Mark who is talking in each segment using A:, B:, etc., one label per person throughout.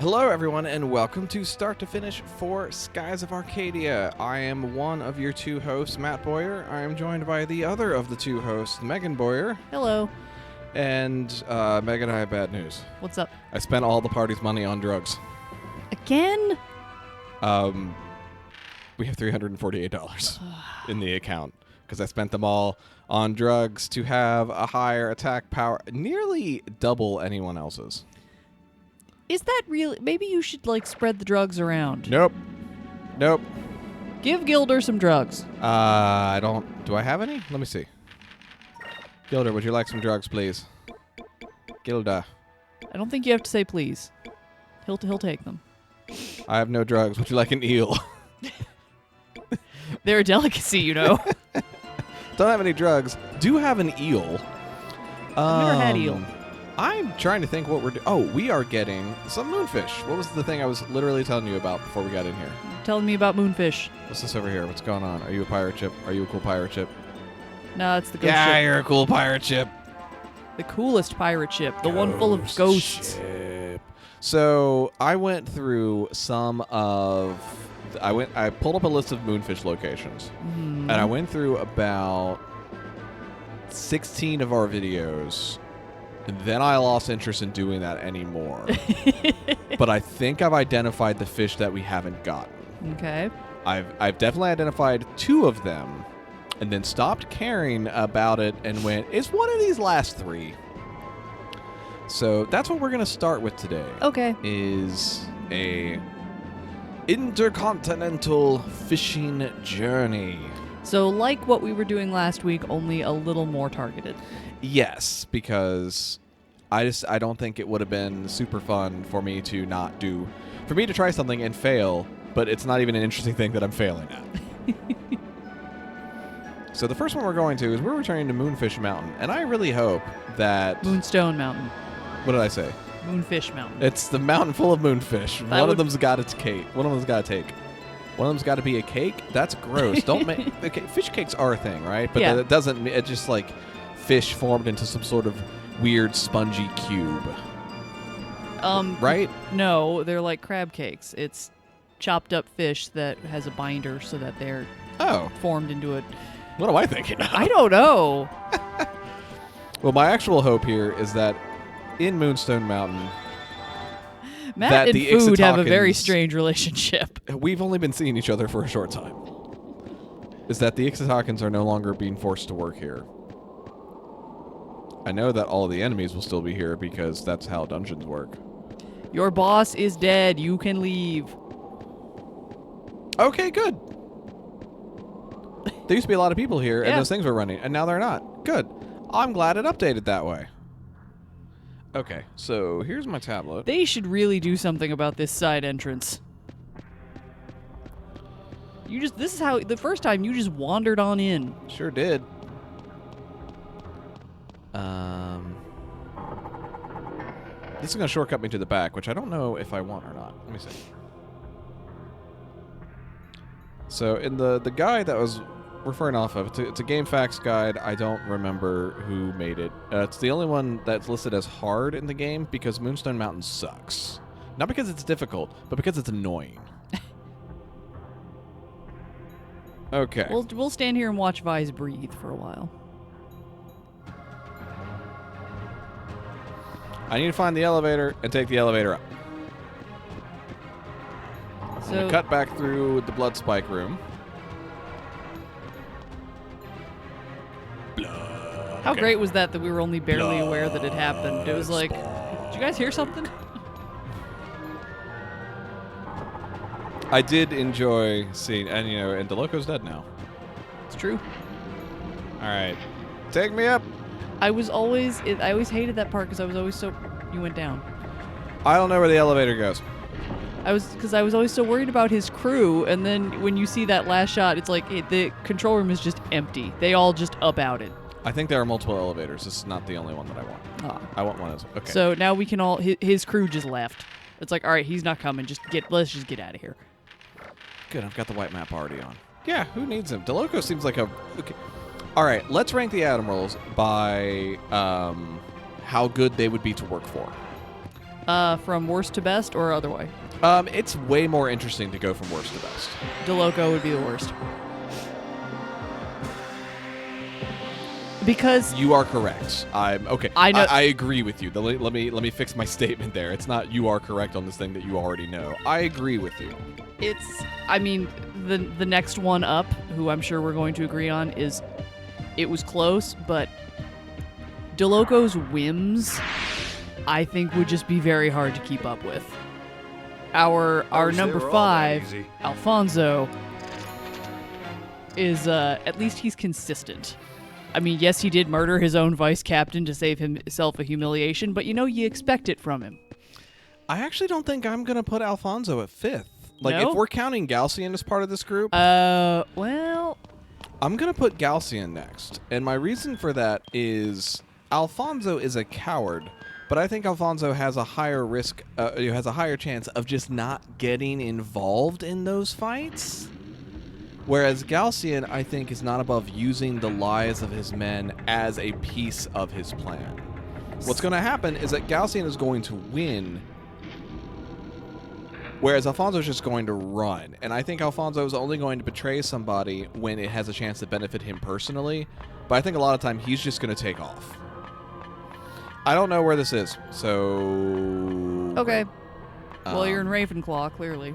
A: Hello, everyone, and welcome to Start to Finish for Skies of Arcadia. I am one of your two hosts, Matt Bowyer. I am joined by the other of the two hosts, Megan Bowyer.
B: Hello.
A: And Megan, I have bad news.
B: What's up?
A: I spent all the party's money on drugs.
B: Again?
A: We have $348 in the account because I spent them all on drugs to have a higher attack power, nearly double anyone else's.
B: Is that really? Maybe you should, spread the drugs around.
A: Nope.
B: Give Gilder some drugs.
A: I don't... Do I have any? Let me see. Gilder, would you like some drugs, please? Gilda.
B: I don't think you have to say please. He'll take them.
A: I have no drugs. Would you like an eel?
B: They're a delicacy, you know.
A: Don't have any drugs. Do have an eel.
B: I've never had eel.
A: I'm trying to think what we're doing. Oh, we are getting some moonfish. What was the thing I was literally telling you about before we got in here?
B: Telling me about moonfish.
A: What's this over here? What's going on? Are you a pirate ship? Are you a cool pirate ship?
B: No, it's the ghost
A: Yeah,
B: ship.
A: you're a cool pirate ship.
B: The coolest pirate ship. The one full of ghosts.
A: Ship. So I went through some of... I pulled up a list of moonfish locations.
B: Mm-hmm.
A: And I went through about 16 of our videos. And then I lost interest in doing that anymore. But I think I've identified the fish that we haven't gotten.
B: Okay.
A: I've definitely identified 2 of them, and then stopped caring about it and went, it's one of these last 3. So that's what we're going to start with today.
B: Okay.
A: Is a intercontinental fishing journey.
B: So like what we were doing last week, only a little more targeted.
A: Yes, because I don't think it would have been super fun for me to try something and fail, but it's not even an interesting thing that I'm failing at. So the first one we're going to is we're returning to Moonfish Mountain, and I really hope that...
B: Moonstone Mountain.
A: What did I say?
B: Moonfish Mountain.
A: It's the mountain full of moonfish. One of them's got its cake. One of them's got to take. One of them's got to be a cake? That's gross. Don't make... Okay, fish cakes are a thing, right? But
B: yeah.
A: It doesn't... It just like... Fish formed into some sort of weird spongy cube. Right?
B: No, they're like crab cakes. It's chopped up fish that has a binder so that they're formed into a...
A: What am I thinking of?
B: I don't know.
A: Well, my actual hope here is that in Moonstone Mountain...
B: Matt and food have a very strange relationship.
A: We've only been seeing each other for a short time. Is that the Ixotakans are no longer being forced to work here. I know that all the enemies will still be here because that's how dungeons work.
B: Your boss is dead. You can leave.
A: Okay, good. There used to be a lot of people here, and
B: Yeah.
A: those things were running, and now they're not. Good. I'm glad it updated that way. Okay, so here's my tablet.
B: They should really do something about this side entrance. This is how, the first time you just wandered on in.
A: Sure did. This is going to shortcut me to the back, which I don't know if I want or not. Let me see. So in the guide that I was referring off of, it's a game facts guide. I don't remember who made it. It's the only one that's listed as hard in the game because Moonstone Mountain sucks. Not because it's difficult, but because it's annoying. Okay.
B: We'll stand here and watch Vise breathe for a while.
A: I need to find the elevator and take the elevator up. I'm going to cut back through the blood spike room.
B: How great was that we were only barely aware that it happened? It was like, did you guys hear something?
A: I did enjoy seeing, and DeLoco's dead now.
B: It's true.
A: All right. Take me up.
B: I always hated that part because I was always you went down.
A: I don't know where the elevator goes.
B: I was always so worried about his crew, and then when you see that last shot, it's like the control room is just empty. They all just up out it.
A: I think there are multiple elevators. This is not the only one that I want. I want one of those. Okay.
B: So now we can all his crew just left. It's like, all right, he's not coming. Let's just get out of here.
A: Good. I've got the white map already on. Yeah. Who needs him? DeLoco seems like a. Okay. All right. Let's rank the Admirals by how good they would be to work for.
B: From worst to best or other way?
A: It's way more interesting to go from worst to best.
B: DeLoco would be the worst. Because
A: You are correct. I'm okay.
B: I know-
A: I agree with you. Let me fix my statement there. It's not you are correct on this thing that you already know. I agree with you.
B: I mean, the next one up, who I'm sure we're going to agree on, is it was close, but DeLoco's whims, I think, would just be very hard to keep up with. Our
C: wish they
B: number
C: were all that
B: 5,
C: easy.
B: Alfonso, is at least he's consistent. I mean, yes, he did murder his own vice captain to save himself a humiliation, but you expect it from him.
A: I actually don't think I'm gonna put Alfonso at 5th. Like,
B: No?
A: if we're counting Galcian as part of this group,
B: Well,
A: I'm going to put Galcian next. And my reason for that is Alfonso is a coward, but I think Alfonso has a higher risk, has a higher chance of just not getting involved in those fights. Whereas Galcian, I think, is not above using the lives of his men as a piece of his plan. What's going to happen is that Galcian is going to win, whereas Alfonso is just going to run. And I think Alfonso is only going to betray somebody when it has a chance to benefit him personally. But I think a lot of time he's just going to take off. I don't know where this is, so...
B: okay. Well, you're in
A: Um,
B: Ravenclaw, clearly.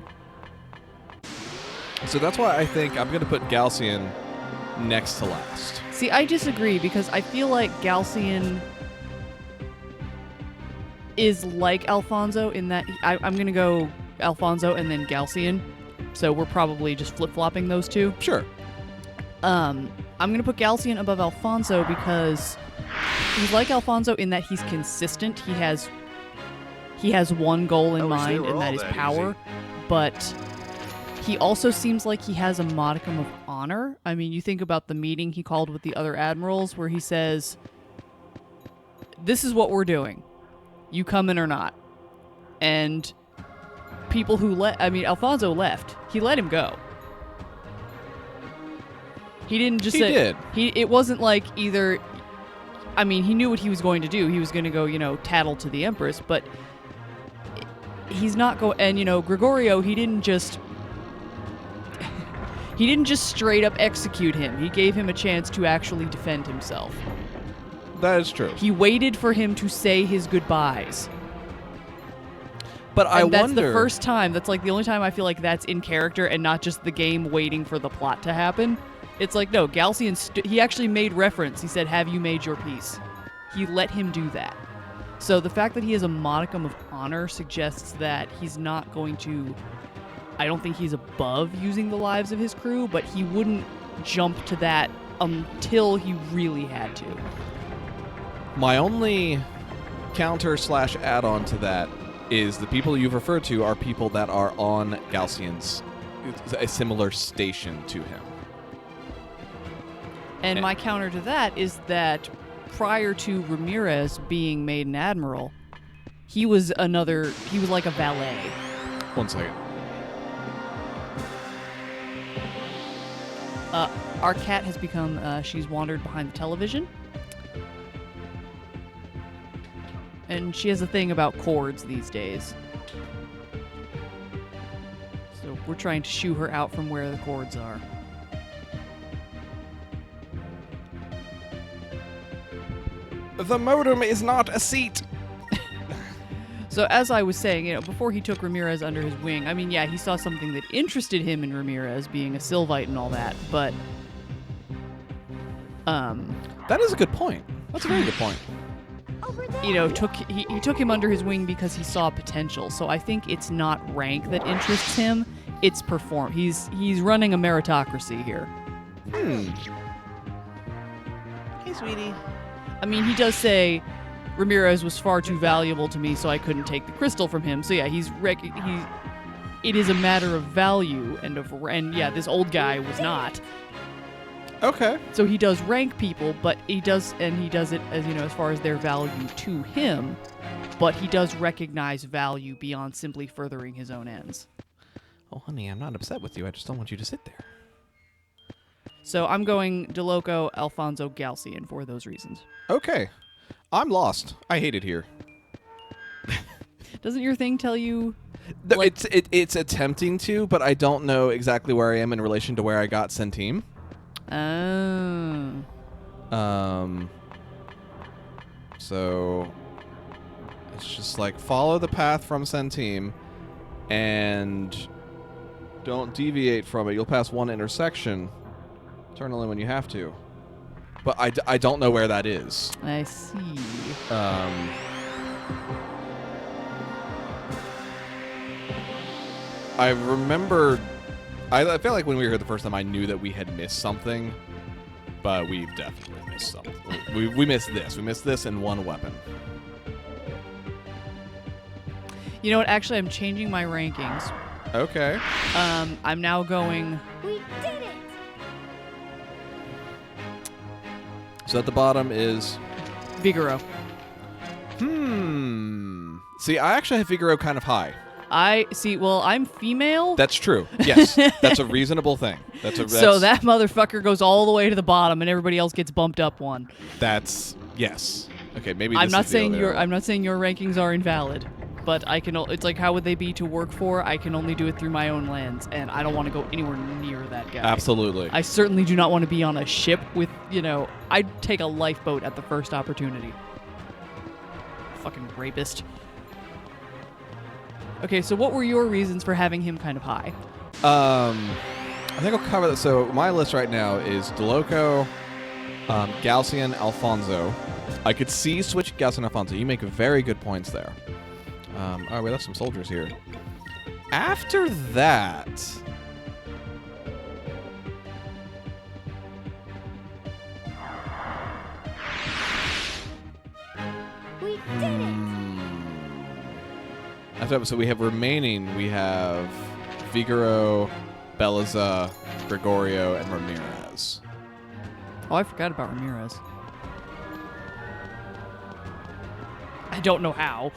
A: So that's why I think I'm going to put Galcian next to last.
B: See, I disagree because I feel like Galcian is like Alfonso in that I'm going to go Alfonso and then Galcian. So we're probably just flip-flopping those two.
A: Sure.
B: I'm going to put Galcian above Alfonso because he's like Alfonso in that he's consistent. He has one goal in
C: I wish they
B: mind,
C: were
B: and that
C: all
B: is
C: that
B: power.
C: easy.
B: But he also seems like he has a modicum of honor. I mean, you think about the meeting he called with the other admirals where he says, "This is what we're doing. You come in or not." And people who Alfonso left. He let him go. He didn't just
A: He
B: say
A: did.
B: it wasn't like either he knew what he was going to do. He was going to go, tattle to the Empress, but he's not and Gregorio, he didn't just straight up execute him. He gave him a chance to actually defend himself.
A: That is true.
B: He waited for him to say his goodbyes.
A: But I
B: And that's
A: wonder...
B: the first time. That's like the only time I feel like that's in character and not just the game waiting for the plot to happen. It's like, no, Galcian, he actually made reference. He said, "Have you made your peace?" He let him do that. So the fact that he has a modicum of honor suggests that he's not going to... I don't think he's above using the lives of his crew, but he wouldn't jump to that until he really had to.
A: My only counter/add-on to that is the people you've referred to are people that are on Galcian's a similar station to him.
B: And my counter to that is that prior to Ramirez being made an admiral, he was like a valet.
A: One second.
B: Our cat has become, she's wandered behind the television. And she has a thing about cords these days. So we're trying to shoo her out from where the cords are.
A: The modem is not a seat.
B: So as I was saying, before he took Ramirez under his wing, he saw something that interested him in Ramirez, being a Sylvite and all that, but
A: That is a good point. That's a very good point.
B: he took him under his wing because he saw potential. So I think it's not rank that interests him, it's he's running a meritocracy here.
A: Hey, sweetie.
B: He does say Ramirez was far too valuable to me, so I couldn't take the crystal from him. So yeah, it is a matter of value and this old guy was not.
A: Okay.
B: So he does rank people, but he does it as as far as their value to him, but he does recognize value beyond simply furthering his own ends.
A: Oh, honey, I'm not upset with you. I just don't want you to sit there.
B: So I'm going DeLoco, Alfonso, Galcian for those reasons.
A: Okay. I'm lost. I hate it here.
B: Doesn't your thing tell you?
A: No,
B: Like-
A: it's attempting to, but I don't know exactly where I am in relation to where I got Centime.
B: Oh.
A: So it's just like follow the path from Centime and don't deviate from it. You'll pass one intersection. Turn only when you have to. But I don't know where that is.
B: I see.
A: I remember... I felt like when we were here the first time, I knew that we had missed something. But we definitely missed something. We missed this. We missed this and one weapon.
B: You know what? Actually, I'm changing my rankings.
A: Okay.
B: I'm now going.
C: We did it!
A: So at the bottom is...
B: Vigoro.
A: See, I actually have Figaro kind of high.
B: I see. Well, I'm female.
A: That's true. Yes. That's a reasonable thing.
B: So that motherfucker goes all the way to the bottom, and everybody else gets bumped up one.
A: That's... Yes. Okay, maybe
B: I'm
A: this
B: not
A: is the
B: saying
A: other-
B: I'm not saying your rankings are invalid, but I can. It's like, how would they be to work for? I can only do it through my own lens, and I don't want to go anywhere near that guy.
A: Absolutely.
B: I certainly do not want to be on a ship with, I'd take a lifeboat at the first opportunity. Fucking rapist. Okay, so what were your reasons for having him kind of high?
A: I think I'll cover that. So my list right now is DeLoco, Galcian, Alfonso. I could see switch Galcian, Alfonso. You make very good points there. Oh, we left some soldiers here. After that...
C: We did it!
A: After that, so we have remaining, we have Figaro, Beliza, Gregorio, and Ramirez.
B: Oh, I forgot about Ramirez. I don't know how.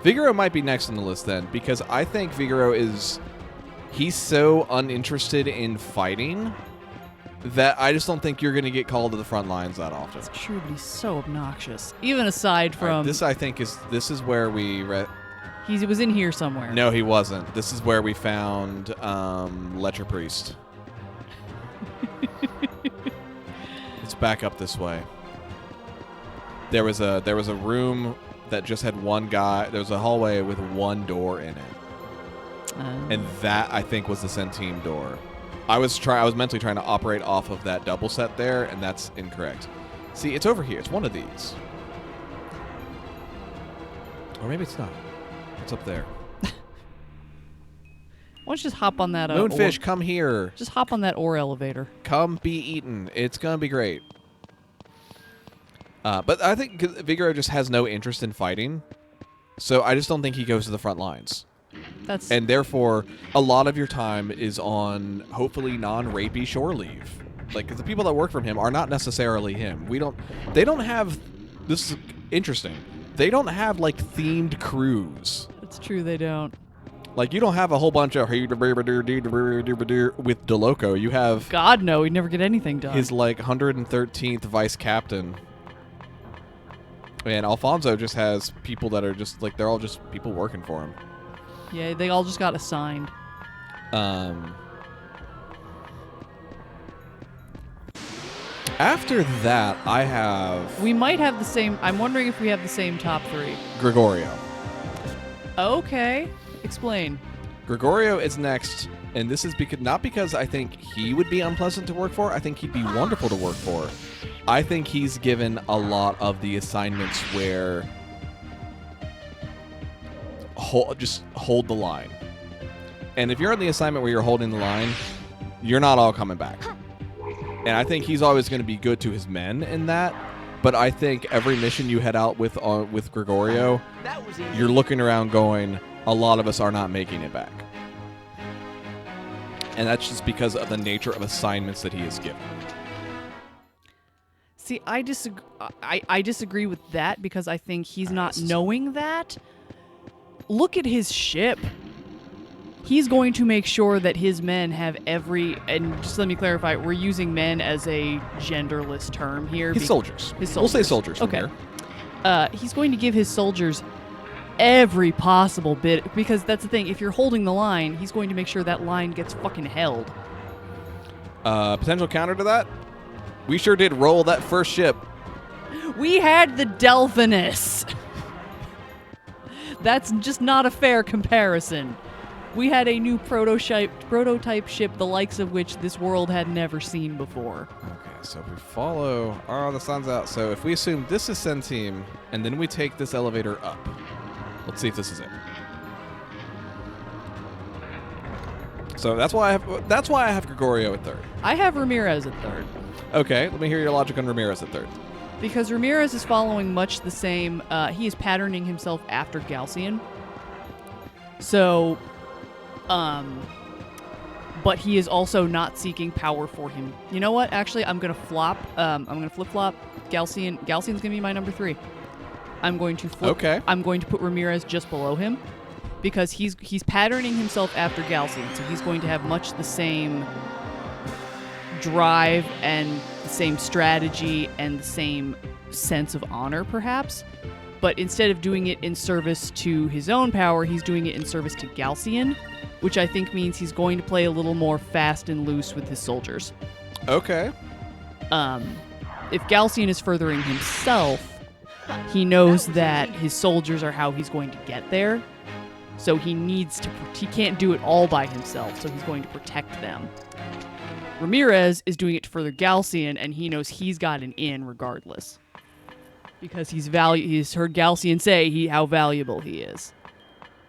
A: Figaro might be next on the list then, because I think Figaro is... He's so uninterested in fighting that I just don't think you're going to get called to the front lines that often.
B: It's true, but he's so obnoxious. Even aside
A: All right,
B: from...
A: this, I think, this is where we...
B: He was in here somewhere.
A: No, he wasn't. This is where we found Lecher Priest. Let's back up this way. There was a room that just had one guy. There was a hallway with one door in it, and that I think was the Centime door. I was mentally trying to operate off of that double set there, and that's incorrect. See, it's over here. It's one of these, or maybe it's not. It's up there.
B: Why don't you just hop on that...
A: Moonfish, come here.
B: Just hop on that ore elevator.
A: Come be eaten. It's going to be great. But I think Vigoro just has no interest in fighting, so I just don't think he goes to the front lines. And therefore, a lot of your time is on, hopefully, non-rapey shore leave. Like, 'cause the people that work for him are not necessarily him. They don't have... This is interesting. They don't have, like, themed crews.
B: It's true, they don't.
A: Like, you don't have a whole bunch of with DeLoco. You have
B: God, no, he'd never get anything done.
A: his, like, 113th vice captain. And Alfonso just has people that are just, like, they're all just people working for him.
B: Yeah, they all just got assigned.
A: After that, I have
B: We might have the same... I'm wondering if we have the same top three.
A: Gregorio.
B: Okay. Explain.
A: Gregorio is next, and this is not because I think he would be unpleasant to work for. I think he'd be wonderful to work for. I think he's given a lot of the assignments where just hold the line. And if you're on the assignment where you're holding the line, you're not all coming back. And I think he's always going to be good to his men in that. But I think every mission you head out with Gregorio, you're looking around going, a lot of us are not making it back. And that's just because of the nature of assignments that he is given.
B: See, I disagree with that because I think he's not knowing that. Look at his ship. He's going to make sure that his men have and just let me clarify, we're using men as a genderless term here.
A: His soldiers.
B: His soldiers.
A: We'll say soldiers from
B: Okay.
A: here.
B: He's going to give his soldiers every possible bit, because that's the thing. If you're holding the line, he's going to make sure that line gets fucking held.
A: Potential counter to that? We sure did roll that first ship.
B: We had the Delphinus. That's just not a fair comparison. We had a new prototype ship, the likes of which this world had never seen before.
A: Okay, so if we follow... Oh, the sun's out. So if we assume this is Centime, and then we take this elevator up. Let's see if this is it. So that's why I have Gregorio at third.
B: I have Ramirez at third.
A: Okay, let me hear your logic on Ramirez at third.
B: Because Ramirez is following much the same... he is patterning himself after Galcian. So... but he is also not seeking power for him. You know what? Actually, I'm gonna flop. I'm gonna flip-flop Galcian. Galcian's gonna be my number 3. I'm going to flip.
A: Okay.
B: I'm going to put Ramirez just below him because he's patterning himself after Galcian, so he's going to have much the same drive and the same strategy and the same sense of honor, perhaps. But instead of doing it in service to his own power, he's doing it in service to Galcian, which I think means he's going to play a little more fast and loose with his soldiers.
A: Okay.
B: If Galcian is furthering himself, he knows that his soldiers are how he's going to get there. So he can't do it all by himself, so he's going to protect them. Ramirez is doing it to further Galcian, and he knows he's got an in regardless. Because he's heard Galcian say how valuable he is.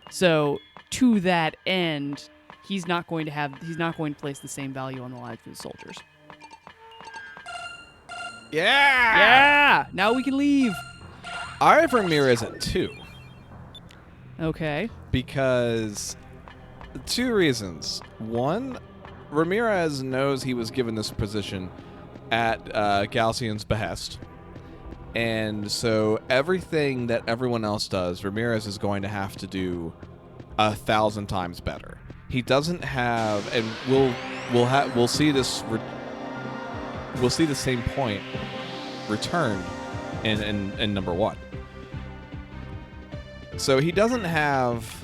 B: So to that end, he's not going to place the same value on the lives of his soldiers.
A: Yeah!
B: Yeah! Now we can leave.
A: I have Ramirez at 2.
B: Okay.
A: Because 2 reasons. One, Ramirez knows he was given this position at Galcian's behest. And so everything that everyone else does, Ramirez is going to have to do 1,000 times better. He doesn't have, and we'll see this. We'll see the same point returned in number 1. So he doesn't have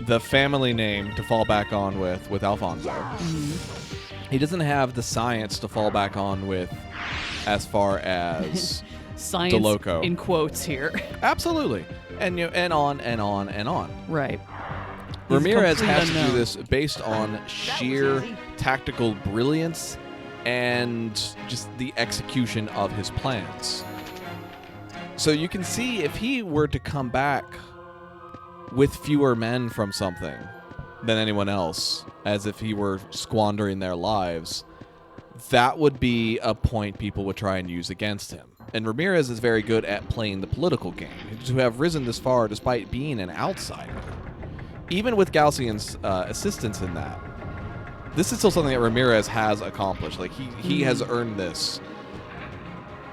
A: the family name to fall back on with Alfonso. Mm-hmm. He doesn't have the science to fall back on with, as far as
B: science
A: DeLoco.
B: In quotes here.
A: Absolutely, and and on and on and on.
B: Right.
A: Ramirez has to do this based on sheer tactical brilliance and just the execution of his plans. So you can see if he were to come back with fewer men from something than anyone else, as if he were squandering their lives, that would be a point people would try and use against him. And Ramirez is very good at playing the political game. To have risen this far despite being an outsider, even with Galcian's assistance in that, this is still something that Ramirez has accomplished. Like, he has earned this.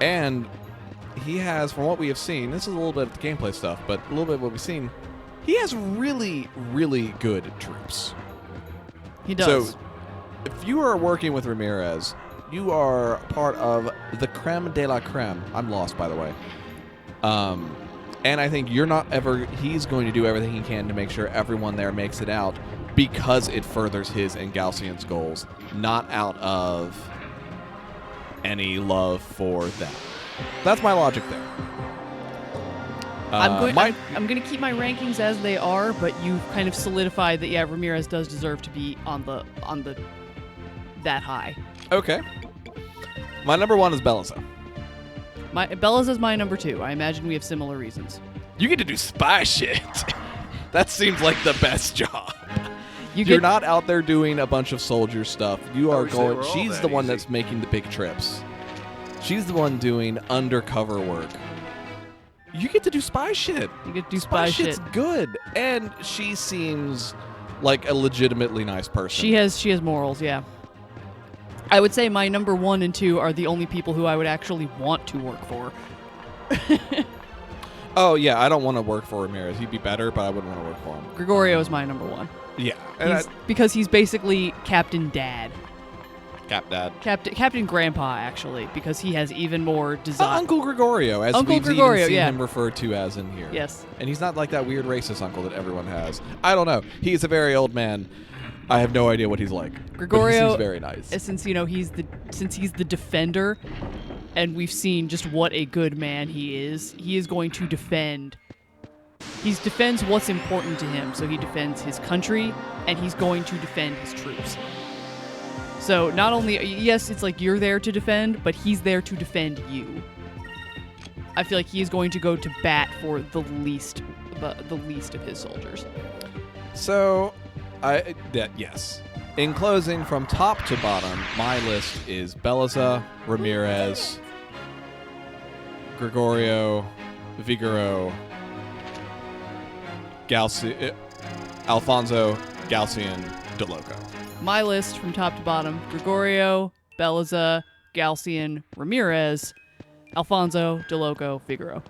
A: And he has, from what we have seen, this is a little bit of the gameplay stuff, but a little bit of what we've seen, he has really, really good troops.
B: He does.
A: So, if you are working with Ramirez, you are part of the creme de la creme. I'm lost, by the way. And I think he's going to do everything he can to make sure everyone there makes it out because it furthers his and Galcian's goals, not out of any love for them. That's my logic there.
B: I'm going to keep my rankings as they are, but you've kind of solidified that, yeah, Ramirez does deserve to be on the that high.
A: Okay. My number 1 is Belliza.
B: Bella's is my number 2. I imagine we have similar reasons.
A: You get to do spy shit. That seems like the best job. You're not out there doing a bunch of soldier stuff. You are going. She's the one that's making the big trips. She's the one doing undercover work. You get to do spy shit.
B: You get to do spy shit.
A: Shit's good, and she seems like a legitimately nice person.
B: She has morals, yeah. I would say my number 1 and 2 are the only people who I would actually want to work for.
A: Oh yeah, I don't want to work for Ramirez. He'd be better, but I wouldn't want to work for him.
B: Gregorio is my number 1.
A: Yeah,
B: Because he's basically Captain Dad. Captain Grandpa, actually, because he has even more design.
A: Uncle Gregorio, as
B: Uncle
A: we've
B: Gregorio,
A: even seen
B: yeah.
A: him referred to as in here.
B: Yes.
A: And he's not like that weird racist uncle that everyone has. I don't know. He's a very old man. I have no idea what he's like.
B: Gregorio,
A: but he seems very nice.
B: Since he's the defender, and we've seen just what a good man he is going to defend. He defends what's important to him, so he defends his country, and he's going to defend his troops. So not only, yes, it's like you're there to defend, but he's there to defend you. I feel like he is going to go to bat for the least of his soldiers.
A: So, yes. In closing, from top to bottom, my list is Beliza, Ramirez, Gregorio, Vigoro, Alfonso, Galcian, DeLoco.
B: My list from top to bottom: Gregorio, Beliza, Galcian, Ramirez, Alfonso, DeLoco, Figaro.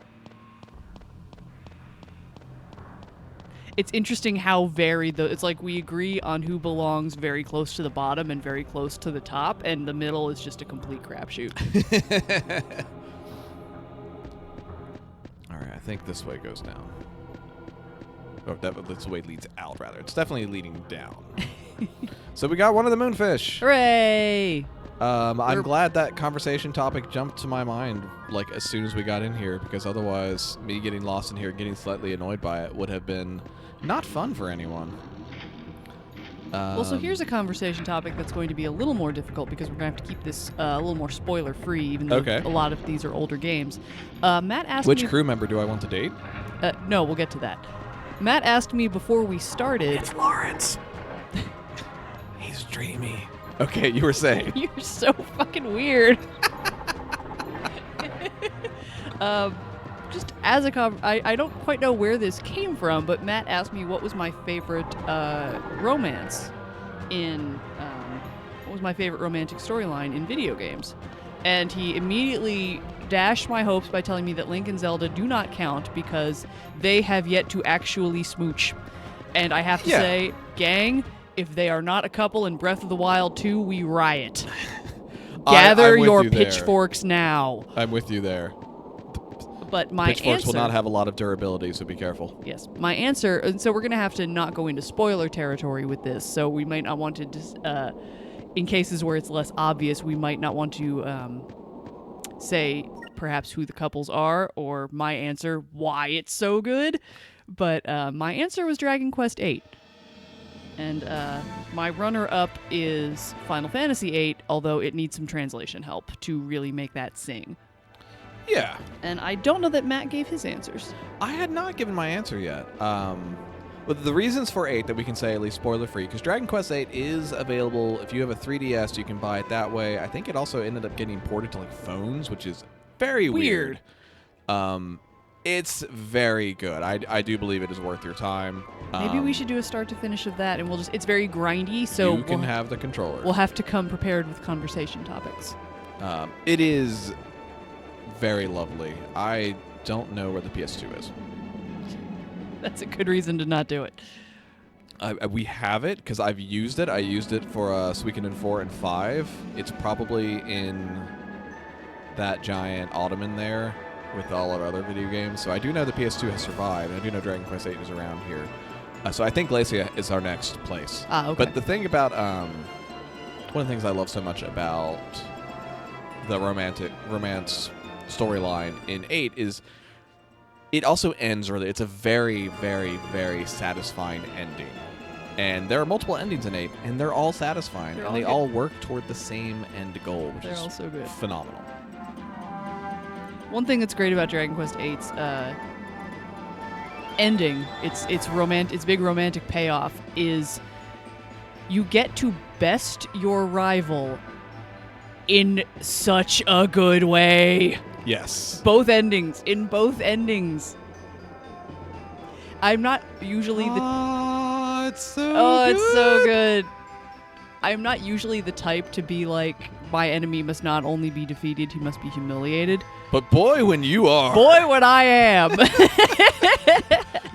B: It's interesting how varied it's like we agree on who belongs very close to the bottom and very close to the top, and the middle is just a complete crapshoot.
A: All right, I think this way goes down. Oh, this way leads out, rather. It's definitely leading down. So we got one of the moonfish.
B: Hooray!
A: I'm glad that conversation topic jumped to my mind like as soon as we got in here, because otherwise me getting lost in here and getting slightly annoyed by it would have been not fun for anyone.
B: Well, so here's a conversation topic that's going to be a little more difficult because we're going to have to keep this a little more spoiler-free, even though a lot of these are older games. Matt asked
A: Which
B: me...
A: crew member do I want to date?
B: No, we'll get to that. Matt asked me before we started...
A: It's Lawrence. He's dreamy. Okay, you were saying.
B: You're so fucking weird. Just as a I don't quite know where this came from, but Matt asked me what was my favorite romance in what was my favorite romantic storyline in video games, and he immediately dashed my hopes by telling me that Link and Zelda do not count because they have yet to actually smooch. And I have to say, gang, if they are not a couple in Breath of the Wild 2, we riot. Gather your pitchforks now.
A: I'm with you there.
B: But my
A: pitchforks will not have a lot of durability, so be careful.
B: Yes. My answer, and so we're going to have to not go into spoiler territory with this, so we might not want to, in cases where it's less obvious, we might not want to say perhaps who the couples are, or my answer, why it's so good. But my answer was Dragon Quest VIII. And my runner-up is Final Fantasy VIII, although it needs some translation help to really make that sing.
A: Yeah.
B: And I don't know that Matt gave his answers.
A: I had not given my answer yet. But the reasons for 8 that we can say, at least spoiler-free, because Dragon Quest VIII is available. If you have a 3DS, you can buy it that way. I think it also ended up getting ported to like phones, which is very weird. It's very good. I do believe it is worth your time.
B: Maybe we should do a start to finish of that, and we'll just—it's very grindy, so
A: you can have the controller.
B: We'll have to come prepared with conversation topics.
A: It is very lovely. I don't know where the PS2 is.
B: That's a good reason to not do it.
A: We have it because I've used it. I used it for Suikoden 4 and 5. It's probably in that giant ottoman there with all our other video games. So I do know the PS2 has survived. I do know Dragon Quest VIII is around here. So I think Glacia is our next place.
B: Okay.
A: But the thing about one of the things I love so much about the romance storyline in 8 is it also ends early. It's a very, very, very satisfying ending. And there are multiple endings in 8, and they're all satisfying. They all work toward the same end goal, which is
B: also good.
A: Phenomenal.
B: One thing that's great about Dragon Quest VIII's ending, its big romantic payoff, is you get to best your rival in such a good way.
A: Yes.
B: In both endings. I'm not usually
A: it's so
B: it's so good. I'm not usually the type to be like, my enemy must not only be defeated, he must be humiliated.
A: But boy, when you are.
B: Boy, when I am.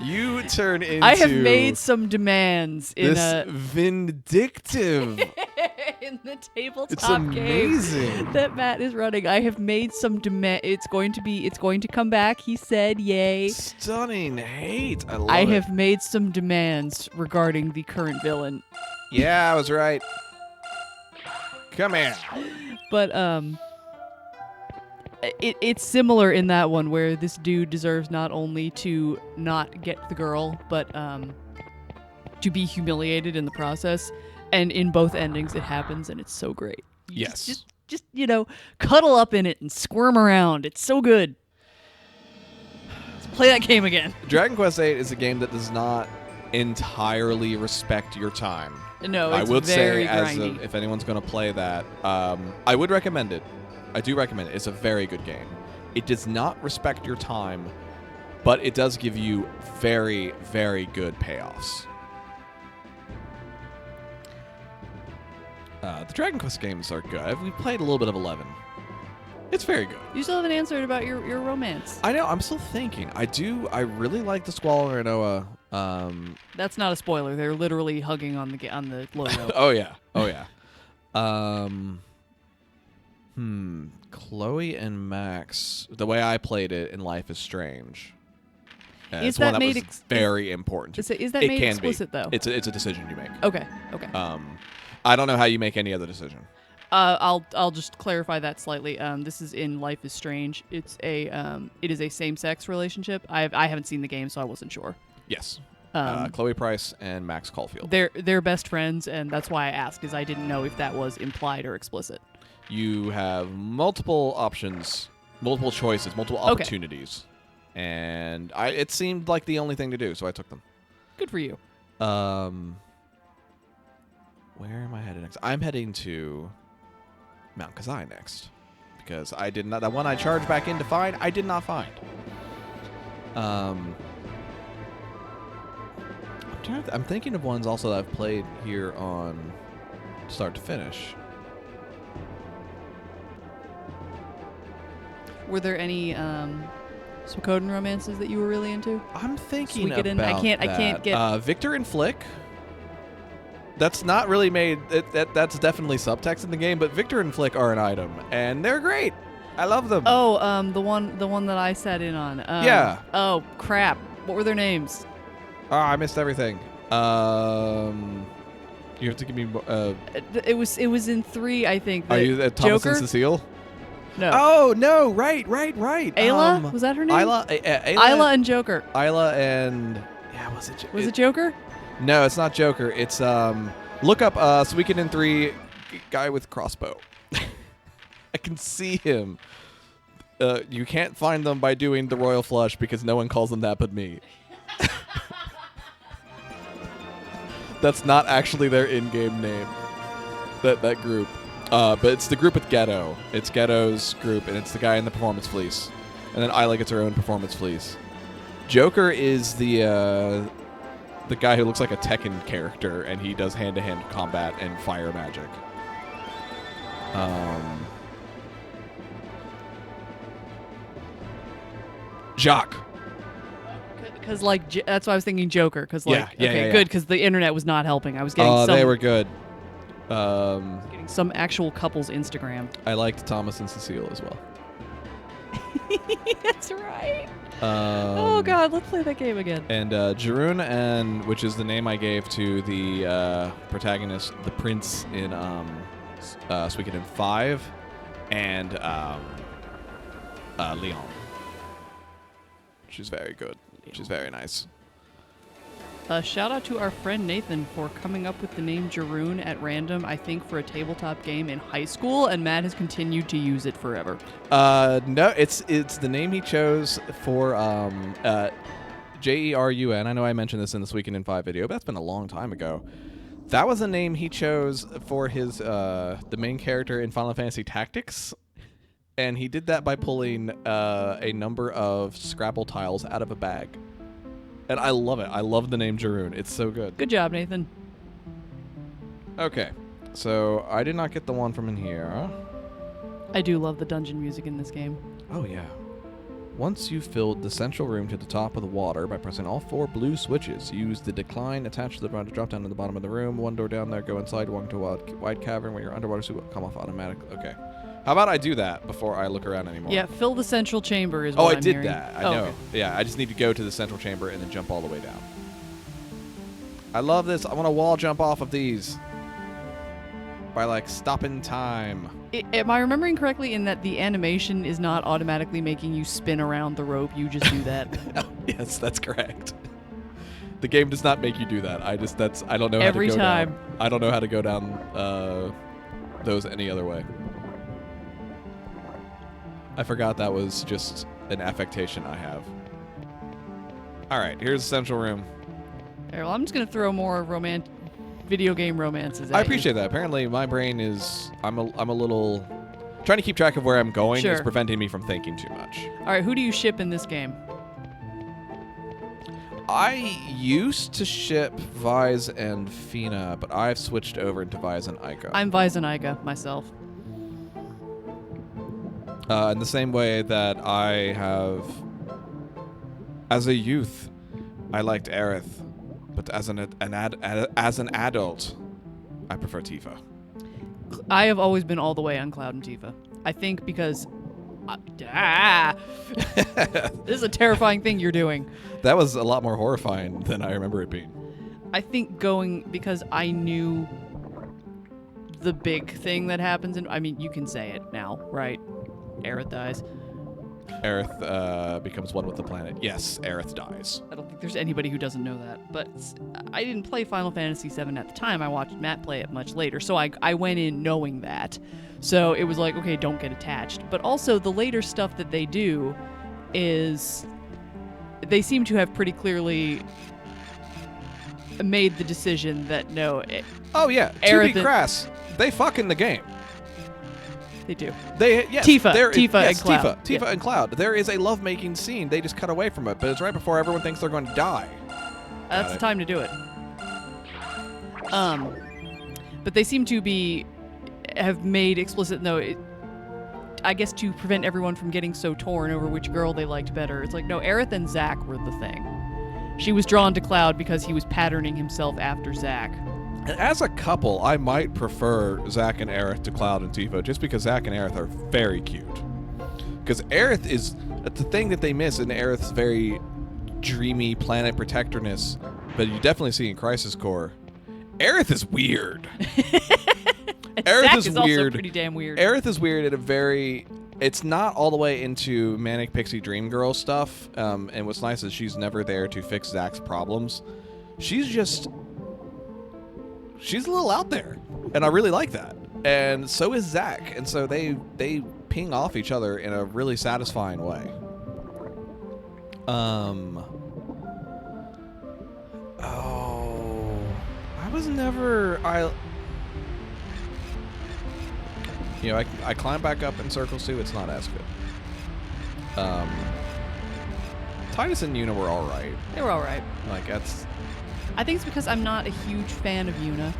A: You turn into.
B: I have made some demands in
A: this vindictive
B: in the tabletop
A: It's amazing.
B: game that Matt is running. I have made some demand. It's going to come back. He said, "Yay!"
A: Stunning hate. I love it.
B: I have made some demands regarding the current villain,
A: Yeah, I was right. Come here.
B: but it's similar in that one where this dude deserves not only to not get the girl, but to be humiliated in the process. And in both endings, it happens, and it's so great. You
A: Yes.
B: just cuddle up in it and squirm around. It's so good. Let's play that game again.
A: Dragon Quest VIII is a game that does not entirely respect your time.
B: No,
A: I
B: it's
A: would
B: very
A: say,
B: grindy.
A: if anyone's going to play that, I would recommend it. I do recommend it. It's a very good game. It does not respect your time, but it does give you very, very good payoffs. The Dragon Quest games are good. We've played a little bit of 11. It's very good.
B: You still haven't answered about your romance.
A: I know. I'm still thinking. I really like the Squall and Noah.
B: That's not a spoiler. They're literally hugging on the logo.
A: Oh yeah. Oh yeah. Chloe and Max. The way I played it in Life is Strange.
B: Is
A: it's one
B: that made
A: was very important.
B: Is that
A: It
B: made
A: can
B: explicit
A: be.
B: though?
A: It's a decision you make.
B: Okay. Okay.
A: I don't know how you make any other decision.
B: I'll just clarify that slightly. This is in Life is Strange. It is a same-sex relationship. I haven't seen the game, so I wasn't sure.
A: Yes.
B: Um,
A: Chloe Price and Max Caulfield.
B: They're best friends, and that's why I asked, is I didn't know if that was implied or explicit.
A: You have multiple options, multiple choices, multiple opportunities, and it seemed like the only thing to do, so I took them.
B: Good for you.
A: Where am I headed next? I'm heading to Mount Kazai next, because I did not. The one I charged back in to find, I did not find. I'm thinking of ones also that I've played here on start to finish.
B: Were there any Suikoden romances that you were really into?
A: I'm thinking
B: Suikoden?
A: about
B: I can't get.
A: Victor and Flick. That's not really made. That's definitely subtext in the game, but Victor and Flick are an item, and they're great. I love them.
B: Oh, the one that I sat in on.
A: Yeah.
B: Oh crap! What were their names?
A: Oh, I missed everything. You have to give me.
B: It was in 3, I think.
A: Are you Thomas
B: Joker?
A: and Cecile?
B: No.
A: Oh no! Right.
B: Ayla? Was that her name?
A: Ayla.
B: Ayla and Joker.
A: Ayla and was it?
B: Was it Joker?
A: No, it's not Joker. It's look up Suikoden 3 guy with crossbow. I can see him. You can't find them by doing the royal flush because no one calls them that but me. That's not actually their in-game name. That group. But it's the group with Ghetto. It's Ghetto's group, and it's the guy in the performance fleece. And then Ayla gets her own performance fleece. Joker is the guy who looks like a Tekken character, and he does hand-to-hand combat and fire magic. Jacques.
B: Because that's why I was thinking Joker. Because
A: Yeah.
B: good. Because the internet was not helping. I was getting
A: Oh, they were good.
B: getting some actual couple's Instagram.
A: I liked Thomas and Cecile as well.
B: That's right. Oh God, let's play that game again.
A: And Jarun, and which is the name I gave to the protagonist, the prince in Suikoden 5, and Leon. She's very good. She's very nice.
B: Shout out to our friend Nathan for coming up with the name Jaroon at random, I think for a tabletop game in high school, and Matt has continued to use it forever.
A: No, it's the name he chose for Jerun. I know I mentioned this in this Weekend in 5 video, but that's been a long time ago. That was a name he chose for his the main character in Final Fantasy Tactics, and he did that by pulling a number of Scrabble tiles out of a bag. And I love it. I love the name Jaroon. It's so good.
B: Good job, Nathan.
A: Okay, so I did not get the one from in here.
B: I do love the dungeon music in this game.
A: Oh, yeah. Once you've filled the central room to the top of the water by pressing all 4 blue switches, use the decline attached to the rod to drop down to the bottom of the room. One door down there, go inside, walk into a wide cavern where your underwater suit will come off automatically. Okay. How about I do that before I look around anymore?
B: Yeah, fill the central chamber is
A: Oh,
B: what
A: I
B: I'm
A: did
B: hearing.
A: that. I
B: Oh,
A: know.
B: okay.
A: Yeah, I just need to go to the central chamber and then jump all the way down. I love this. I want to wall jump off of these by, like, stopping time.
B: Am I remembering correctly in that the animation is not automatically making you spin around the rope? You just do that.
A: Yes, that's correct. The game does not make you do that. I don't know
B: Every
A: how to go
B: time.
A: down. I don't know how to go down those any other way. I forgot that was just an affectation I have. All right, here's the central room.
B: Well, I'm just gonna throw more video game romances.
A: I
B: At
A: appreciate that. Apparently, my brain is I'm a little trying to keep track of where I'm going.
B: Sure.
A: Is preventing me from thinking too much.
B: You. All right, who do you ship in this game?
A: I used to ship Vise and Fina, but I've switched over into Vise and Ica.
B: I'm Vizaniga myself.
A: In the same way that I have, as a youth, I liked Aerith, but as an adult, I prefer Tifa.
B: I have always been all the way on Cloud and Tifa. I think because this is a terrifying thing you're doing.
A: That was a lot more horrifying than I remember it being.
B: I think going because I knew the big thing that happens, and I mean you can say it now, right? Aerith dies.
A: Aerith becomes one with the planet. Yes, Aerith dies.
B: I don't think there's anybody who doesn't know that. But I didn't play Final Fantasy VII at the time. I watched Matt play it much later. So I went in knowing that. So it was like, okay, don't get attached. But also the later stuff that they do is they seem to have pretty clearly made the decision that no.
A: Oh yeah, to
B: Aerith
A: be crass, they fuck in the game.
B: They do.
A: Yes,
B: Tifa,
A: there is-
B: Tifa
A: yes,
B: and Cloud.
A: Tifa
B: Yeah.
A: and Cloud. There is a lovemaking scene. They just cut away from it, but it's right before everyone thinks they're going to die.
B: That's the time to do it. But they seem to have made explicit I guess to prevent everyone from getting so torn over which girl they liked better. It's like, no, Aerith and Zack were the thing. She was drawn to Cloud because he was patterning himself after Zack.
A: As a couple, I might prefer Zack and Aerith to Cloud and Tifa, just because Zack and Aerith are very cute. Because Aerith is the thing that they miss in Aerith's very dreamy planet protectorness, but you definitely see in Crisis Core. Aerith is weird. Aerith
B: Zack
A: is
B: is also
A: weird.
B: pretty damn weird.
A: Aerith is weird at a very. It's not all the way into Manic Pixie Dream Girl stuff, and what's nice is she's never there to fix Zack's problems. She's a little out there, and I really like that. And so is Zack, and so they ping off each other in a really satisfying way. I climb back up in circles too. It's not as good. Titus and Yuna were all right.
B: They were all right.
A: Like that's.
B: I think it's because I'm not a huge fan of Yuna.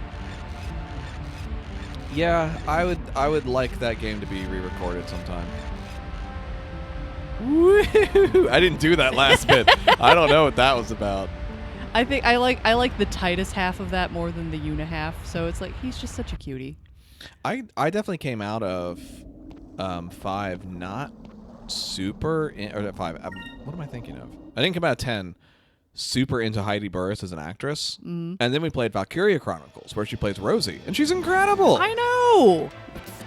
A: Yeah, I would like that game to be re-recorded sometime. Woo! I didn't do that last bit. I don't know what that was about.
B: I think I like the Titus half of that more than the Yuna half. So it's like he's just such a cutie.
A: I definitely came out of 5 not super or 5. What am I thinking of? I didn't come out of 10 super into Heidi Burris as an actress, and then we played Valkyria Chronicles, where she plays Rosie, and she's incredible.
B: I know.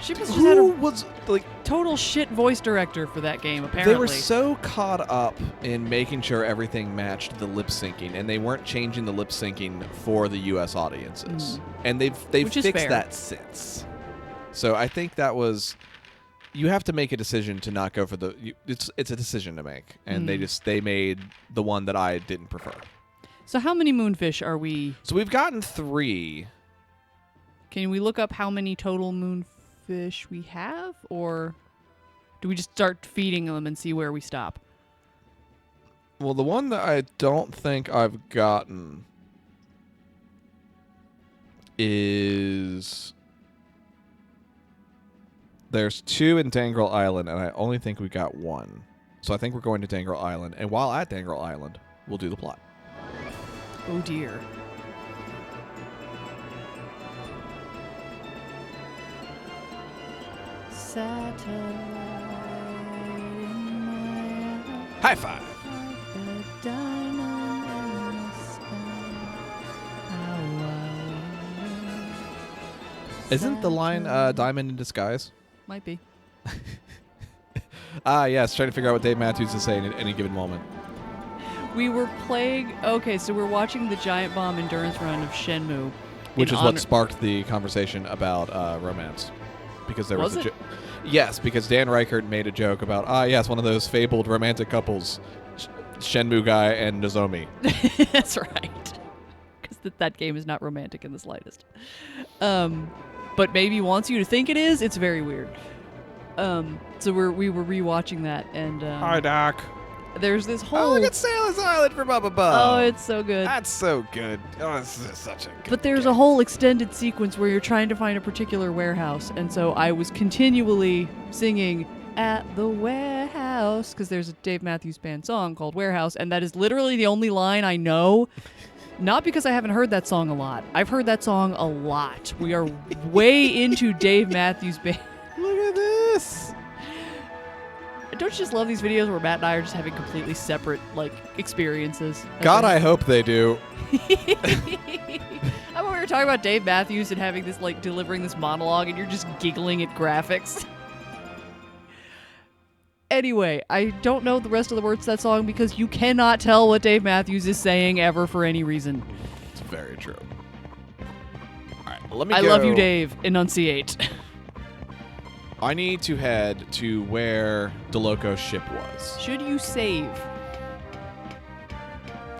B: She must have
A: Who
B: had a
A: was like?
B: total shit voice director for that game. Apparently,
A: They were so caught up in making sure everything matched the lip syncing, and they weren't changing the lip syncing for the U.S. audiences. And they've
B: Which is
A: fixed
B: fair.
A: that since. So I think that was. You have to make a decision to not go for the. It's a decision to make, and they made the one that I didn't prefer.
B: So how many moonfish are we?
A: So we've gotten 3.
B: Can we look up how many total moonfish we have, or do we just start feeding them and see where we stop?
A: Well, the one that I don't think I've gotten is. There's 2 in Dangrel Island, and I only think we got 1. So I think we're going to Dangrel Island. And while at Dangrel Island, we'll do the plot.
B: Oh dear. Satellite in my eye,
A: High five.
B: like a diamond in the sky. How I wonder.
A: Isn't the line Diamond in Disguise?
B: Might be.
A: Yes. Trying to figure out what Dave Matthews is saying at any given moment.
B: We were playing. Okay, so we're watching the Giant Bomb endurance run of Shenmue.
A: Which
B: in
A: is what
B: honor-
A: sparked the conversation about romance. Because there was,
B: Was
A: a
B: it?
A: Yes, because Dan Reichert made a joke about, yes, one of those fabled romantic couples, Shenmue guy and Nozomi.
B: That's right. Because that game is not romantic in the slightest. But maybe wants you to think it is. It's very weird. So we were rewatching that, and
A: Hi, Doc.
B: there's this
A: Oh,
B: whole.
A: look at Sailor's Island from up above.
B: Oh, it's so good.
A: That's so good. Oh, this is such a good
B: But there's a whole extended sequence where you're trying to find a particular warehouse, and so I was continually singing at the warehouse because there's a Dave Matthews Band song called Warehouse, and that is literally the only line I know. Not because I haven't heard that song a lot. I've heard that song a lot. We are way into Dave Matthews Band.
A: Look at this.
B: Don't you just love these videos where Matt and I are just having completely separate experiences?
A: God, I hope they do.
B: How about we were talking about Dave Matthews and having this delivering this monologue, and you're just giggling at graphics. Anyway, I don't know the rest of the words to that song because you cannot tell what Dave Matthews is saying ever for any reason.
A: It's very true. All right, well, let me
B: I
A: go.
B: love you, Dave. Enunciate.
A: I need to head to where DeLoco's ship was.
B: Should you save?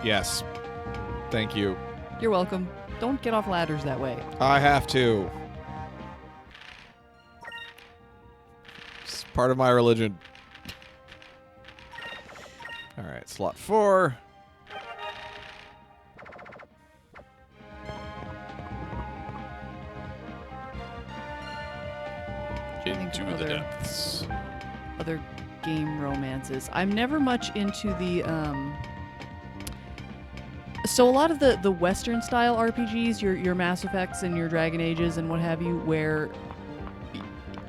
A: Yes. Thank you.
B: You're welcome. Don't get off ladders that way.
A: I have to. It's part of my religion. All right, slot 4. Into the
B: other-
A: depths.
B: Other game romances. I'm never much into the so a lot of the Western style RPGs, your Mass Effects and your Dragon Ages and what have you, where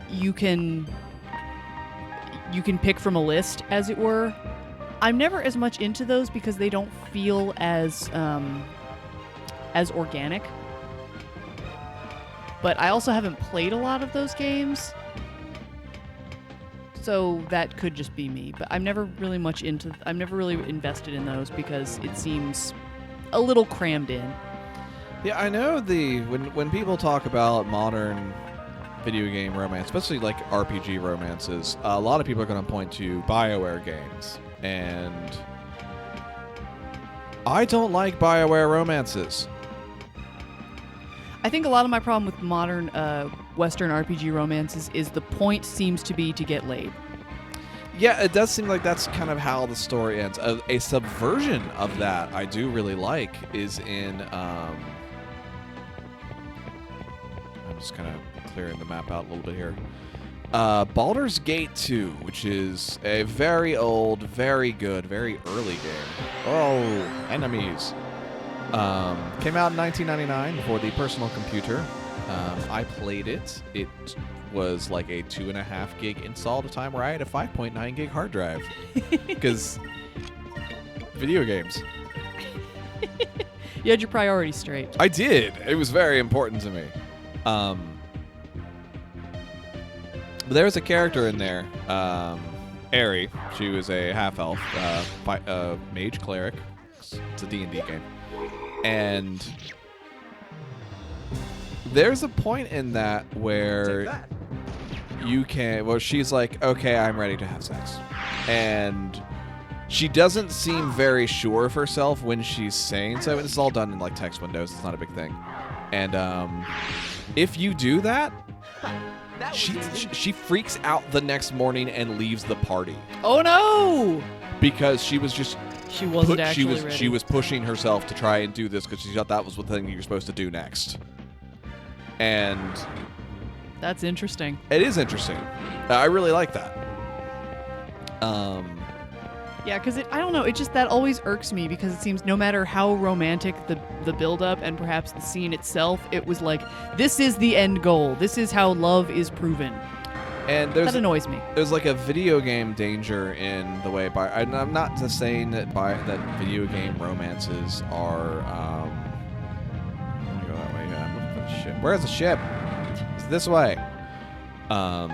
B: you can pick from a list, as it were. I'm never as much into those because they don't feel as organic. But I also haven't played a lot of those games. So that could just be me, but I'm never really invested in those because it seems a little crammed in.
A: Yeah, I know when people talk about modern video game romance, especially like RPG romances, a lot of people are going to point to BioWare games, and I don't like BioWare romances.
B: I think a lot of my problem with modern Western RPG romances is the point seems to be to get laid.
A: Yeah, it does seem like that's kind of how the story ends. A subversion of that I do really like is in... I'm just kind of clearing the map out a little bit here. Baldur's Gate 2, which is a very old, very good, very early game. Oh, enemies. Came out in 1999 for the personal computer. I played it. It was like a 2.5 gig install at a time where I had a 5.9 gig hard drive. Because video games.
B: You had your priorities straight.
A: I did. It was very important to me. But there was a character in there, Aerie. She was a half-elf, mage cleric. It's a D&D game. And there's a point in that where she's like, okay, I'm ready to have sex. And she doesn't seem very sure of herself when she's saying so. This is all done in like text windows. It's not a big thing. And if you do that, she freaks out the next morning and leaves the party.
B: Oh no!
A: Because she was just
B: She wasn't actually ready.
A: She was pushing herself to try and do this because she thought that was the thing you're supposed to do next. And
B: That's interesting.
A: it is interesting. I really like that.
B: Yeah, because I don't know, it just, that always irks me because it seems no matter how romantic the build-up and perhaps the scene itself, it was like, this is the end goal. This is how love is proven.
A: And
B: That annoys me.
A: there's like a video game danger in the way I'm not just saying that that video game romances are. I'm gonna go that way. Yeah, I'm looking for the ship. Where's the ship? It's this way. I'm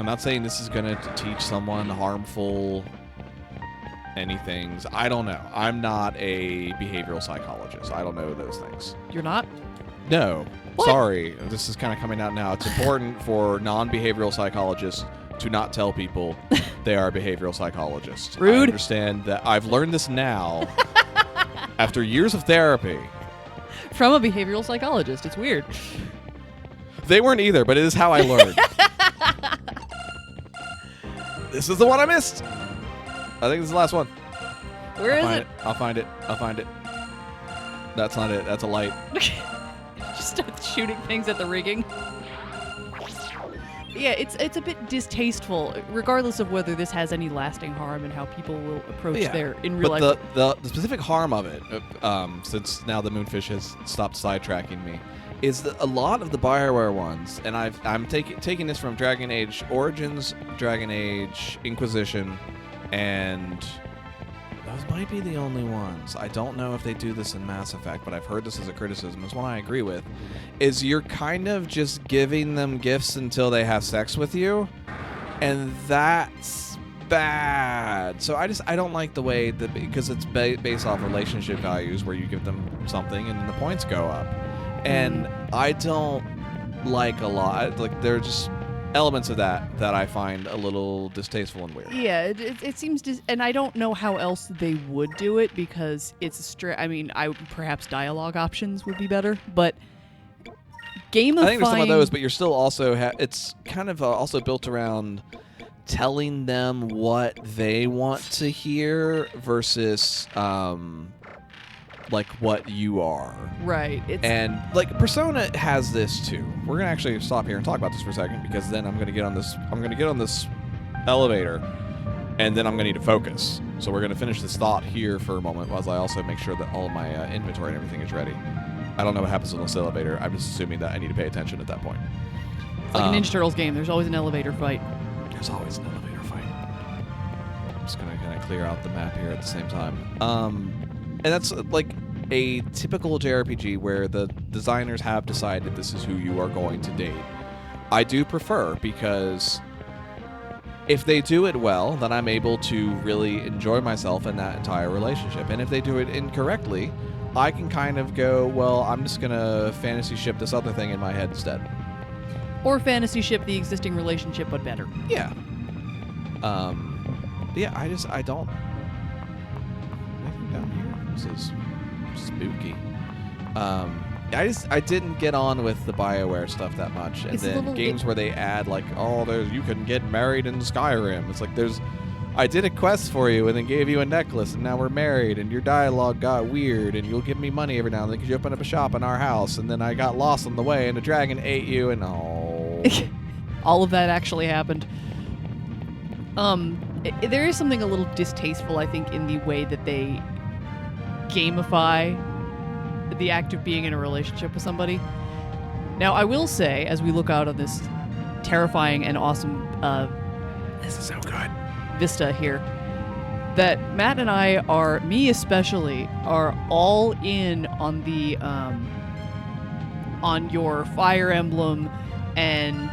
A: not saying this is gonna teach someone harmful anythings. I don't know. I'm not a behavioral psychologist. I don't know those things.
B: You're not?
A: No.
B: What?
A: Sorry. This is kind of coming out now. It's important for non-behavioral psychologists to not tell people they are behavioral psychologists.
B: Rude.
A: I understand that. I've learned this now after years of therapy.
B: From a behavioral psychologist. It's weird.
A: They weren't either, but it is how I learned. This is the one I missed. I think this is the last one.
B: Where is it?
A: I'll find it. That's not it. That's a light.
B: Just start shooting things at the rigging. Yeah, it's a bit distasteful, regardless of whether this has any lasting harm and how people will approach their in real
A: but
B: life.
A: the specific harm of it, since now the Moonfish has stopped sidetracking me, is that a lot of the Bioware ones, and I'm taking this from Dragon Age Origins, Dragon Age Inquisition, and those might be the only ones. I don't know if they do this in Mass Effect, but I've heard this as a criticism. It's one I agree with. Is you're kind of just giving them gifts until they have sex with you, and that's bad. So I don't like the way that, because it's based off relationship values where you give them something and the points go up, and I don't like a lot. Like, there are just elements of that I find a little distasteful and weird.
B: Yeah, it seems and I don't know how else they would do it because it's perhaps dialogue options would be better, but gamifying.
A: I think there's some of those, but you're still also it's kind of also built around telling them what they want to hear versus like what you are.
B: Right.
A: And like Persona has this too. We're gonna actually stop here and talk about this for a second, because then I'm gonna get on this elevator, and then I'm gonna need to focus. So we're gonna finish this thought here for a moment, while I also make sure that all of my inventory and everything is ready. I don't know what happens on this elevator. I'm just assuming that I need to pay attention at that point.
B: It's like a Ninja Turtles game. There's always an elevator fight.
A: There's always an elevator fight. I'm just gonna kind of clear out the map here at the same time. And that's like a typical JRPG where the designers have decided this is who you are going to date. I do prefer, because if they do it well, then I'm able to really enjoy myself in that entire relationship. And if they do it incorrectly, I can kind of go, well, I'm just gonna fantasy ship this other thing in my head instead.
B: Or fantasy ship the existing relationship, but better.
A: Yeah. Yeah, I don't. Anything down here? This is spooky. I didn't get on with the BioWare stuff that much, and
B: It's a
A: then
B: little
A: games where they add like, oh, you can get married in Skyrim. It's like I did a quest for you and then gave you a necklace, and now we're married, and your dialogue got weird, and you'll give me money every now and then because you open up a shop in our house, and then I got lost on the way, and a dragon ate you, and
B: All of that actually happened. There is something a little distasteful, I think, in the way that they gamify the act of being in a relationship with somebody. Now, I will say, as we look out on this terrifying and awesome
A: this is so good.
B: vista here, that Matt and I me especially, are all in on the on your Fire Emblem and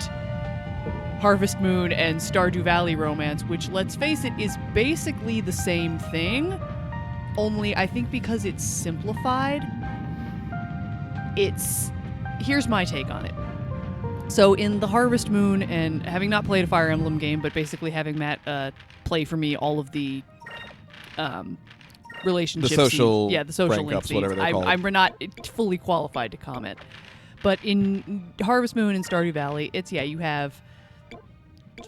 B: Harvest Moon and Stardew Valley romance, which, let's face it, is basically the same thing, only I think because it's simplified, here's my take on it. So in the Harvest Moon, and having not played a Fire Emblem game, but basically having Matt play for me all of the relationships,
A: The social
B: link
A: breakups,
B: scenes,
A: whatever they're called.
B: I'm not fully qualified to comment. But in Harvest Moon and Stardew Valley, you have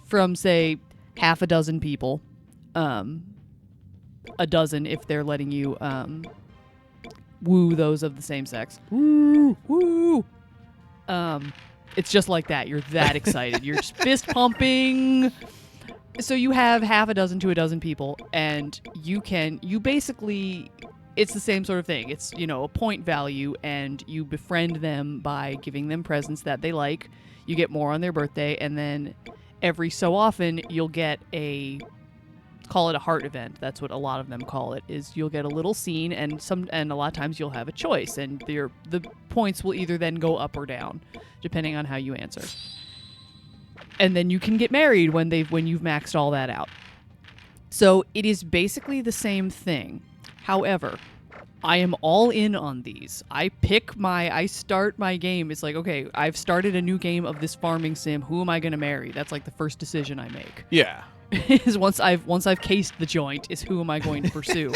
B: from, say, half a dozen people, a dozen if they're letting you woo those of the same sex. Woo! Woo! It's just like that. You're that excited. You're just fist pumping. So you have half a dozen to a dozen people, and you basically, it's the same sort of thing. It's, a point value, and you befriend them by giving them presents that they like. You get more on their birthday, and then every so often you'll get call it a heart event. That's what a lot of them call it, is you'll get a little scene, and a lot of times you'll have a choice, and the points will either then go up or down, depending on how you answer. And then you can get married when you've maxed all that out. So it is basically the same thing. However, I am all in on these. I start my game. It's like, okay, I've started a new game of this farming sim. Who am I going to marry? That's like the first decision I make.
A: Yeah.
B: Is once I've cased the joint, is who am I going to pursue?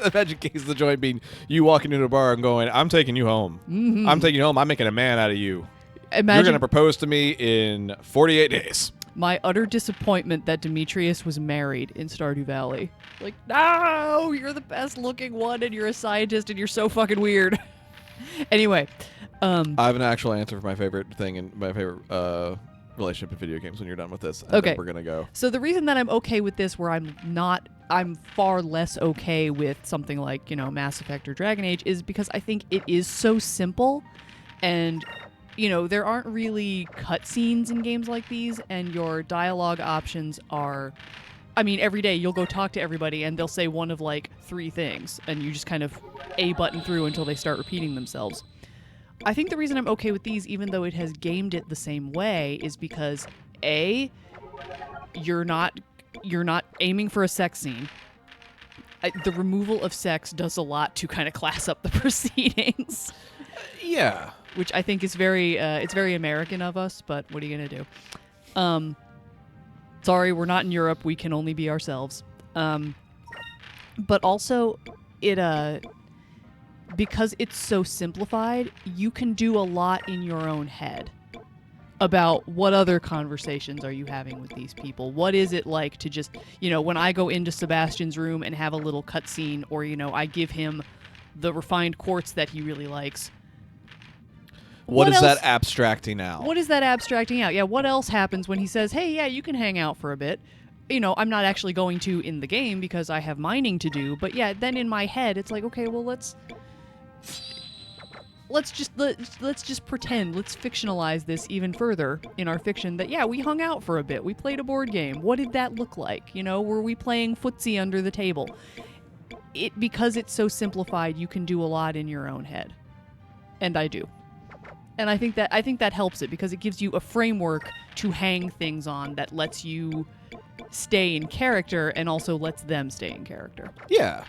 A: Imagine case the joint being you walking into a bar and going, I'm taking you home. Mm-hmm. I'm taking you home. I'm making a man out of you. You're going to propose to me in 48 days.
B: My utter disappointment that Demetrius was married in Stardew Valley. Like, no, you're the best looking one, and you're a scientist, and you're so fucking weird. Anyway. I
A: have an actual answer for my favorite thing and my favorite relationship in video games when you're done with this. And
B: okay.
A: Then we're going to go.
B: So the reason that I'm okay with this, where I'm far less okay with something like, Mass Effect or Dragon Age, is because I think it is so simple, and there aren't really cutscenes in games like these, and your dialogue options are, every day you'll go talk to everybody and they'll say one of like 3 things, and you just kind of A button through until they start repeating themselves. I think the reason I'm okay with these, even though it has gamed it the same way, is because A, you're not aiming for a sex scene. The removal of sex does a lot to kind of class up the proceedings.
A: Yeah.
B: Which I think is very American of us, but what are you going to do? Sorry, we're not in Europe. We can only be ourselves. But also, because it's so simplified, you can do a lot in your own head about what other conversations are you having with these people. What is it like to just, when I go into Sebastian's room and have a little cutscene, or, I give him the refined quartz that he really likes.
A: What is that abstracting out?
B: What is that abstracting out? Yeah, what else happens when he says, hey, yeah, you can hang out for a bit? I'm not actually going to in the game because I have mining to do, but yeah, then in my head, it's like, okay, well, let's just pretend, let's fictionalize this even further in our fiction that, yeah, we hung out for a bit, we played a board game. What did that look like? Were we playing footsie under the table? Because it's so simplified, you can do a lot in your own head. And I do. And I think that helps it, because it gives you a framework to hang things on that lets you stay in character and also lets them stay in character.
A: Yeah.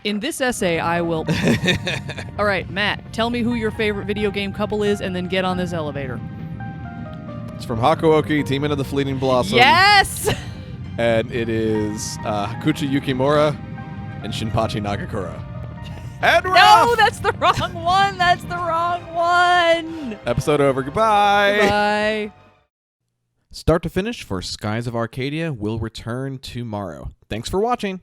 B: In this essay, I will... All right, Matt, tell me who your favorite video game couple is, and then get on this elevator.
A: It's from Hakuoki, Team Into the Fleeting Blossom.
B: Yes!
A: And it is Hakuchi Yukimura and Shinpachi Nagakura. And we're
B: No,
A: off!
B: that's the wrong one! That's the wrong one!
A: Episode over. Goodbye!
B: Goodbye.
A: Start to finish for Skies of Arcadia will return tomorrow. Thanks for watching.